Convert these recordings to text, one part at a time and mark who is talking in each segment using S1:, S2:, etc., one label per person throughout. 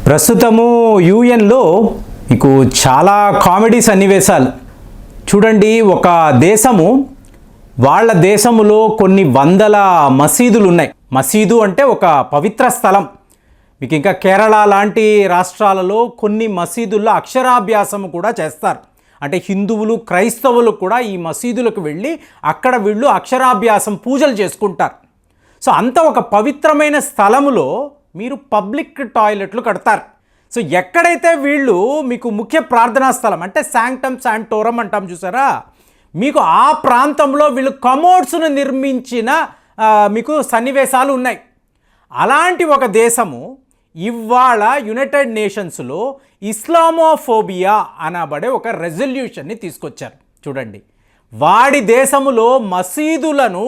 S1: ప్రస్తుతము యూఎన్లో మీకు చాలా కామెడీ సన్నివేశాలు చూడండి. ఒక దేశము వాళ్ళ దేశములో కొన్ని వందల మసీదులు ఉన్నాయి. మసీదు అంటే ఒక పవిత్ర స్థలం. మీకు ఇంకా కేరళ లాంటి రాష్ట్రాలలో కొన్ని మసీదుల్లో అక్షరాభ్యాసం కూడా చేస్తారు. అంటే హిందువులు క్రైస్తవులు కూడా ఈ మసీదులకు వెళ్ళి అక్కడ వీళ్ళు అక్షరాభ్యాసం పూజలు చేసుకుంటారు. సో అంత ఒక పవిత్రమైన స్థలములో మీరు పబ్లిక్ టాయిలెట్లు కడతారు. సో ఎక్కడైతే వీళ్ళు మీకు ముఖ్య ప్రార్థనా స్థలం అంటే శాంక్టమ్ శాంటోరం అంటాం చూసారా, మీకు ఆ ప్రాంతంలో వీళ్ళు కమోడ్స్ను నిర్మించిన మీకు సన్నివేశాలు ఉన్నాయి. అలాంటి ఒక దేశము ఇవాళ యునైటెడ్ నేషన్స్లో ఇస్లామోఫోబియా అనబడే ఒక రెజల్యూషన్ని తీసుకొచ్చారు. చూడండి, వాడి దేశములో మసీదులను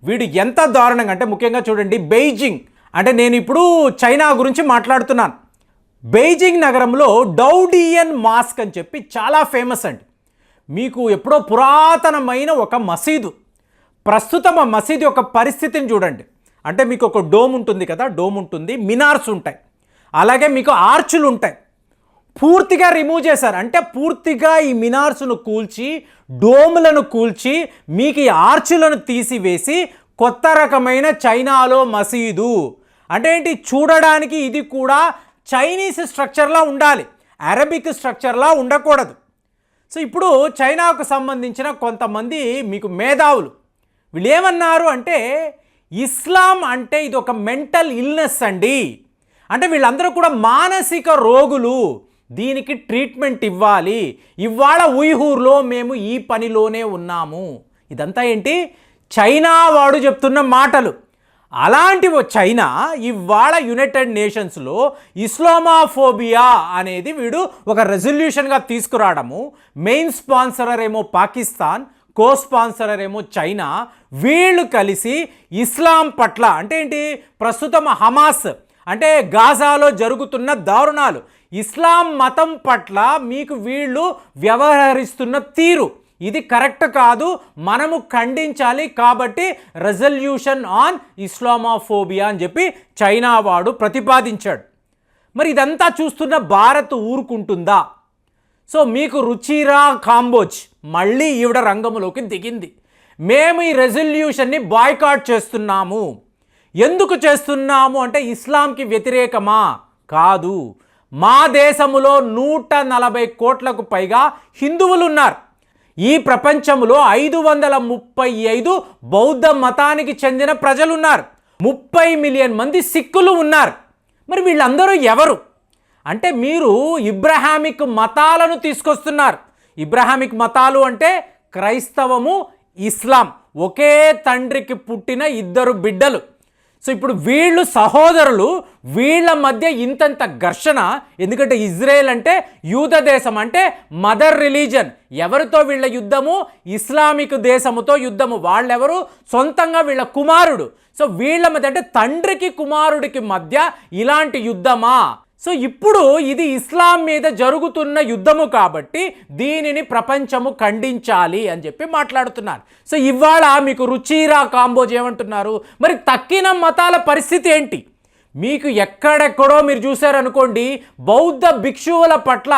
S1: వీడు ఎంత దారుణంగా అంటే ముఖ్యంగా చూడండి బెయిజింగ్, అంటే నేను ఇప్పుడు చైనా గురించి మాట్లాడుతున్నాను. బెయిజింగ్ నగరంలో డౌడియన్ మాస్క్ అని చెప్పి చాలా ఫేమస్ అండి. మీకు ఎప్పుడో పురాతనమైన ఒక మసీదు. ప్రస్తుతం ఆ మసీదు యొక్క పరిస్థితిని చూడండి. అంటే మీకు ఒక డోమ్ ఉంటుంది కదా, డోమ్ ఉంటుంది, మినార్స్ ఉంటాయి, అలాగే మీకు ఆర్చులు ఉంటాయి. పూర్తిగా రిమూవ్ చేశారు. అంటే పూర్తిగా ఈ మినార్స్ను కూల్చి డోములను కూల్చి మీకు ఈ ఆర్చులను తీసివేసి కొత్త రకమైన చైనాలో మసీదు అంటే ఏంటి, చూడడానికి ఇది కూడా చైనీస్ స్ట్రక్చర్లా ఉండాలి, అరబిక్ స్ట్రక్చర్లా ఉండకూడదు. సో ఇప్పుడు చైనాకు సంబంధించిన కొంతమంది మీకు మేధావులు వీళ్ళు ఏమన్నారు అంటే ఇస్లాం అంటే ఇది ఒక మెంటల్ ఇల్నెస్ అండి, అంటే వీళ్ళందరూ కూడా మానసిక రోగులు, దీనికి ట్రీట్మెంట్ ఇవ్వాలి. ఇవాళ ఉయ్హూర్లో మేము ఈ పనిలోనే ఉన్నాము. ఇదంతా ఏంటి, చైనా వాడు చెప్తున్న మాటలు. అలాంటి చైనా ఇవాళ యునైటెడ్ నేషన్స్లో ఇస్లామోఫోబియా అనేది వీడు ఒక రెజల్యూషన్గా తీసుకురావడము. మెయిన్ స్పాన్సరర్ ఏమో పాకిస్తాన్, కో స్పాన్సరర్ ఏమో చైనా, వీళ్ళు కలిసి ఇస్లాం పట్ల అంటే ఏంటి, ప్రస్తుతం హమాస్ అంటే గాజాలో జరుగుతున్న దారుణాలు, ఇస్లాం మతం పట్ల మీకు వీళ్ళు వ్యవహరిస్తున్న తీరు ఇది కరెక్ట్ కాదు, మనము ఖండించాలి. కాబట్టి రెజల్యూషన్ ఆన్ ఇస్లామోఫోబియా అని చెప్పి చైనా వాడు ప్రతిపాదించాడు. మరి ఇదంతా చూస్తున్న భారత్ ఊరుకుంటుందా? సో మీకు రుచిరా కాంబోజ్ మళ్ళీ ఈవిడ రంగంలోకి దిగింది. మేము ఈ రెజల్యూషన్ని బాయ్కాట్ చేస్తున్నాము. ఎందుకు చేస్తున్నాము అంటే ఇస్లాంకి వ్యతిరేకమా? కాదు. మా దేశంలో 140 కోట్లకు పైగా హిందువులు ఉన్నారు. ఈ ప్రపంచంలో 535 బౌద్ధ మతానికి చెందిన ప్రజలు ఉన్నారు. 30 మిలియన్ మంది సిక్కులు ఉన్నారు. మరి వీళ్ళందరూ ఎవరు అంటే మీరు ఇబ్రహామిక్ మతాలను తీసుకొస్తున్నారు. ఇబ్రహామిక్ మతాలు అంటే క్రైస్తవము, ఇస్లాం, ఒకే తండ్రికి పుట్టిన 2 బిడ్డలు. సో ఇప్పుడు వీళ్ళు సహోదరులు, వీళ్ళ మధ్య ఇంతంత ఘర్షణ. ఎందుకంటే ఇజ్రాయెల్ అంటే యూద దేశం, అంటే మదర్ రిలీజన్. ఎవరితో వీళ్ళ యుద్ధము? ఇస్లామిక్ దేశముతో యుద్ధము. వాళ్ళెవరు? సొంతంగా వీళ్ళ కుమారుడు. సో వీళ్ళ మధ్య అంటే తండ్రికి కుమారుడికి మధ్య ఇలాంటి యుద్ధమా? సో ఇప్పుడు ఇది ఇస్లాం మీద జరుగుతున్న యుద్ధము కాబట్టి దీనిని ప్రపంచము ఖండించాలి అని చెప్పి మాట్లాడుతున్నారు. సో ఇవాళ మీకు రుచిరా కాంబోజ్ ఏమంటున్నారు? మరి తక్కిన మతాల పరిస్థితి ఏంటి? మీకు ఎక్కడెక్కడో మీరు చూశారనుకోండి, బౌద్ధ భిక్షువుల పట్ల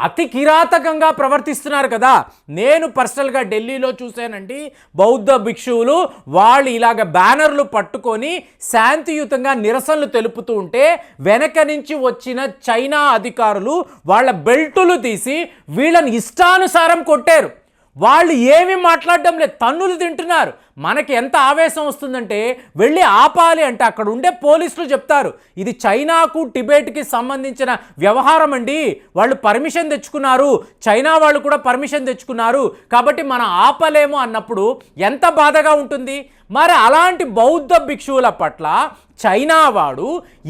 S1: అతి కిరాతకంగా ప్రవర్తిస్తున్నారు కదా. నేను పర్సనల్గా ఢిల్లీలో చూశానండి, బౌద్ధ భిక్షువులు వాళ్ళు ఇలాగ బ్యానర్లు పట్టుకొని శాంతియుతంగా నిరసనలు తెలుపుతూ ఉంటే వెనక నుంచి వచ్చిన చైనా అధికారులు వాళ్ళ బెల్టులు తీసి వీళ్ళని ఇష్టానుసారం కొట్టారు. వాళ్ళు ఏమీ మాట్లాడడం లేదు, తన్నులు తింటున్నారు. మనకి ఎంత ఆవేశం వస్తుందంటే వెళ్ళి ఆపాలి అంటే అక్కడ ఉండే పోలీసులు చెప్తారు ఇది చైనాకు టిబెట్కి సంబంధించిన వ్యవహారం అండి, వాళ్ళు పర్మిషన్ తెచ్చుకున్నారు, చైనా వాళ్ళు కూడా పర్మిషన్ తెచ్చుకున్నారు, కాబట్టి మనం ఆపలేము అన్నప్పుడు ఎంత బాధగా ఉంటుంది. మరి అలాంటి బౌద్ధ భిక్షువుల పట్ల చైనా వాడు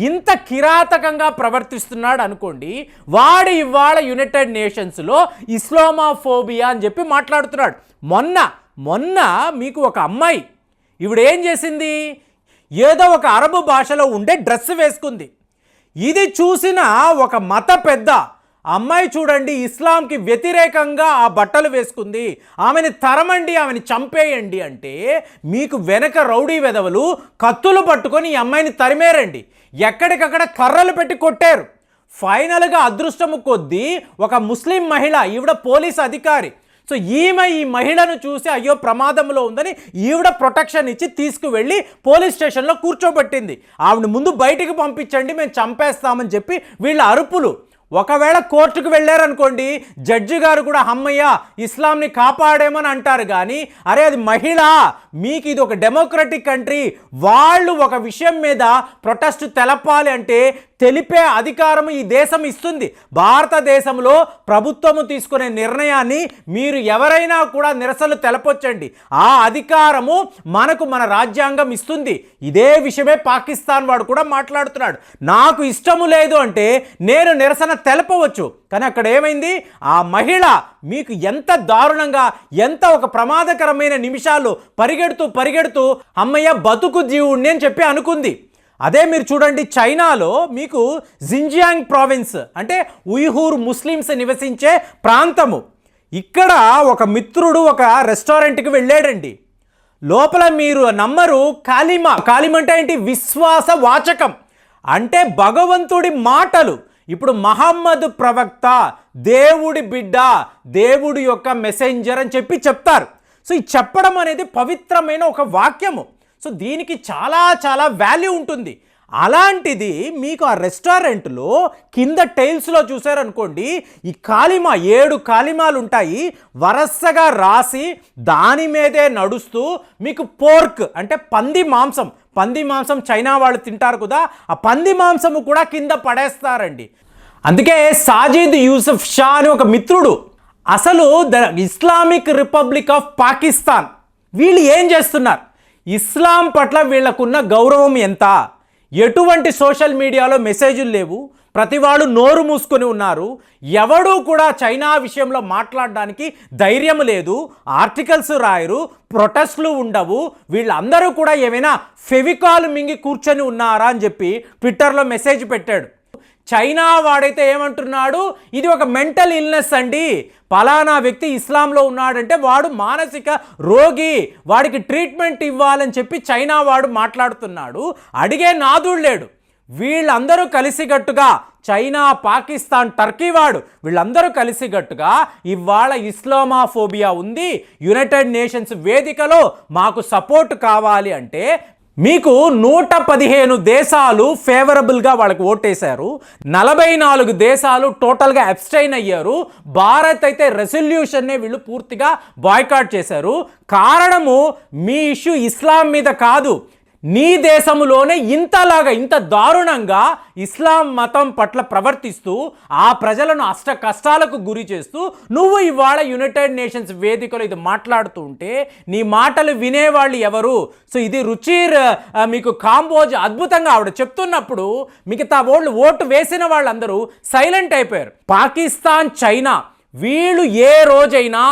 S1: ఇంత కిరాతకంగా ప్రవర్తిస్తున్నాడు అనుకోండి, వాడు ఇవాళ యునైటెడ్ నేషన్స్లో ఇస్లామోఫోబియా అని చెప్పి మాట్లాడుతున్నాడు. మొన్న మీకు ఒక అమ్మాయి ఈవిడ ఏం చేసింది, ఏదో ఒక అరబు భాషలో ఉండే డ్రెస్ వేసుకుంది. ఇది చూసిన ఒక మత పెద్ద అమ్మాయి చూడండి ఇస్లాంకి వ్యతిరేకంగా ఆ బట్టలు వేసుకుంది, ఆమెని తరమండి, ఆమెని చంపేయండి అంటే మీకు వెనక రౌడీ వెధవలు కత్తులు పట్టుకొని ఈ అమ్మాయిని తరిమేరండి. ఎక్కడికక్కడ కర్రలు పెట్టి కొట్టారు. ఫైనల్గా అదృష్టము కొద్దీ ఒక ముస్లిం మహిళ, ఈవిడ పోలీస్ అధికారి. సో ఈమె ఈ మహిళను చూసి అయ్యో ప్రమాదంలో ఉందని ఈవిడ ప్రొటెక్షన్ ఇచ్చి తీసుకువెళ్ళి పోలీస్ స్టేషన్లో కూర్చోబెట్టింది. ఆవిడ ముందు బయటికి పంపించండి, మేము చంపేస్తామని చెప్పి వీళ్ళ అరుపులు. ఒకవేళ కోర్టుకు వెళ్ళారనుకోండి, జడ్జి గారు కూడా అమ్మయ్య ఇస్లాంని కాపాడేమని అంటారు. కానీ అరే అది మహిళ, మీకు ఇది ఒక డెమోక్రటిక్ కంట్రీ, వాళ్ళు ఒక విషయం మీద ప్రొటెస్ట్ తెలపాలి అంటే తెలిపే అధికారం ఈ దేశం ఇస్తుంది. భారతదేశంలో ప్రభుత్వము తీసుకునే నిర్ణయాన్ని మీరు ఎవరైనా కూడా నిరసనలు తెలపొచ్చండి, ఆ అధికారము మనకు మన రాజ్యాంగం ఇస్తుంది. ఇదే విషయమే పాకిస్తాన్ వాడు కూడా మాట్లాడుతున్నాడు. నాకు ఇష్టము లేదు అంటే నేను నిరసన తెలపవచ్చు. కానీ అక్కడ ఏమైంది, ఆ మహిళ మీకు ఎంత దారుణంగా, ఎంత ఒక ప్రమాదకరమైన నిమిషాలు పరిగెడుతూ అమ్మయ్య బతుకు జీవుణ్ణి అని చెప్పి అనుకుంది. అదే మీరు చూడండి, చైనాలో మీకు జింజియాంగ్ ప్రావిన్స్ అంటే ఉయ్హూర్ ముస్లిమ్స్ నివసించే ప్రాంతము. ఇక్కడ ఒక మిత్రుడు ఒక రెస్టారెంట్కి వెళ్ళాడండి. లోపల మీరు నమ్మరు, కాలిమా అంటే ఏంటి, విశ్వాస వాచకం అంటే భగవంతుడి మాటలు. ఇప్పుడు మహమ్మద్ ప్రవక్త, దేవుడి బిడ్డ, దేవుడి యొక్క మెసెంజర్ అని చెప్పి చెప్తారు. సో ఈ చెప్పడం అనేది పవిత్రమైన ఒక వాక్యము. సో దీనికి చాలా వాల్యూ ఉంటుంది. అలాంటిది మీకు ఆ రెస్టారెంట్లో కింద టైల్స్లో చూసారనుకోండి, ఈ కాలిమా 7 కాలిమాలు ఉంటాయి, వరసగా రాసి దాని మీదే నడుస్తూ మీకు పోర్క్ అంటే పంది మాంసం చైనా వాళ్ళు తింటారు కదా, ఆ పంది మాంసము కూడా కింద పడేస్తారండి. అందుకే సాజిద్ యూసుఫ్ షా అని ఒక మిత్రుడు, అసలు ఇస్లామిక్ రిపబ్లిక్ ఆఫ్ పాకిస్తాన్ వీళ్ళు ఏం చేస్తున్నారు, ఇస్లాం పట్ల వీళ్ళకున్న గౌరవం ఎంత, ఎటువంటి సోషల్ మీడియాలో మెసేజ్లు లేవు, ప్రతి వాళ్ళు నోరు మూసుకొని ఉన్నారు, ఎవడూ కూడా చైనా విషయంలో మాట్లాడడానికి ధైర్యం లేదు, ఆర్టికల్స్ రాయరు, ప్రొటెస్ట్లు ఉండవు, వీళ్ళందరూ కూడా ఏమైనా ఫెవికాల్ మింగి కూర్చొని ఉన్నారా అని చెప్పి ట్విట్టర్లో మెసేజ్ పెట్టాడు. చైనా వాడైతే ఏమంటున్నాడు, ఇది ఒక మెంటల్ ఇల్నెస్ అండి, పలానా వ్యక్తి ఇస్లాంలో ఉన్నాడంటే వాడు మానసిక రోగి, వాడికి ట్రీట్మెంట్ ఇవ్వాలని చెప్పి చైనా వాడు మాట్లాడుతున్నాడు. అడిగే నాదుడు లేడు. వీళ్ళందరూ కలిసికట్టుగా, చైనా, పాకిస్తాన్, టర్కీ వాడు వీళ్ళందరూ కలిసికట్టుగా ఇవాళ ఇస్లామాఫోబియా ఉంది, యునైటెడ్ నేషన్స్ వేదికలో మాకు సపోర్ట్ కావాలి అంటే మీకు 115 దేశాలు ఫేవరబుల్గా వాళ్ళకి ఓటేశారు, 44 దేశాలు టోటల్గా అబ్స్టైన్ అయ్యారు. భారత్ అయితే రెజల్యూషన్నే వీళ్ళు పూర్తిగా బాయ్కాట్ చేశారు. కారణము మీ ఇష్యూ ఇస్లాం మీద కాదు, నీ దేశంలోనే ఇంత దారుణంగా ఇస్లాం మతం పట్ల ప్రవర్తిస్తూ ఆ ప్రజలను అష్ట కష్టాలకు గురి చేస్తూ నువ్వు ఇవాళ యునైటెడ్ నేషన్స్ వేదికలో ఇది మాట్లాడుతూ ఉంటే నీ మాటలు వినేవాళ్ళు ఎవరు? సో ఇది రుచిర్ మీకు కాంబోజ్ అద్భుతంగా ఆవిడ చెప్తున్నప్పుడు మిగతా వాళ్ళు ఓటు వేసిన వాళ్ళందరూ సైలెంట్ అయిపోయారు. పాకిస్తాన్, చైనా వీళ్ళు ఏ రోజైనా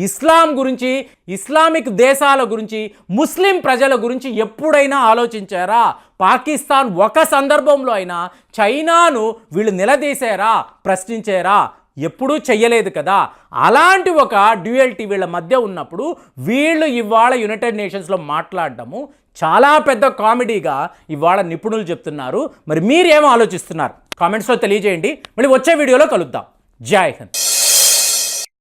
S1: ఇస్లాం గురించి, ఇస్లామిక్ దేశాల గురించి, ముస్లిం ప్రజల గురించి ఎప్పుడైనా ఆలోచించారా? పాకిస్తాన్ ఒక సందర్భంలో అయినా చైనాను వీళ్ళు నిలదీశారా, ప్రశ్నించారా? ఎప్పుడూ చెయ్యలేదు కదా. అలాంటి ఒక డ్యూయల్టీ వీళ్ళ మధ్య ఉన్నప్పుడు వీళ్ళు ఇవాళ యునైటెడ్ నేషన్స్లో మాట్లాడటము చాలా పెద్ద కామెడీగా ఇవాళ నిపుణులు చెప్తున్నారు. మరి మీరేమో ఆలోచిస్తున్నారు? కామెంట్స్లో తెలియజేయండి. మళ్ళీ వచ్చే వీడియోలో కలుద్దాం. జై హింద్.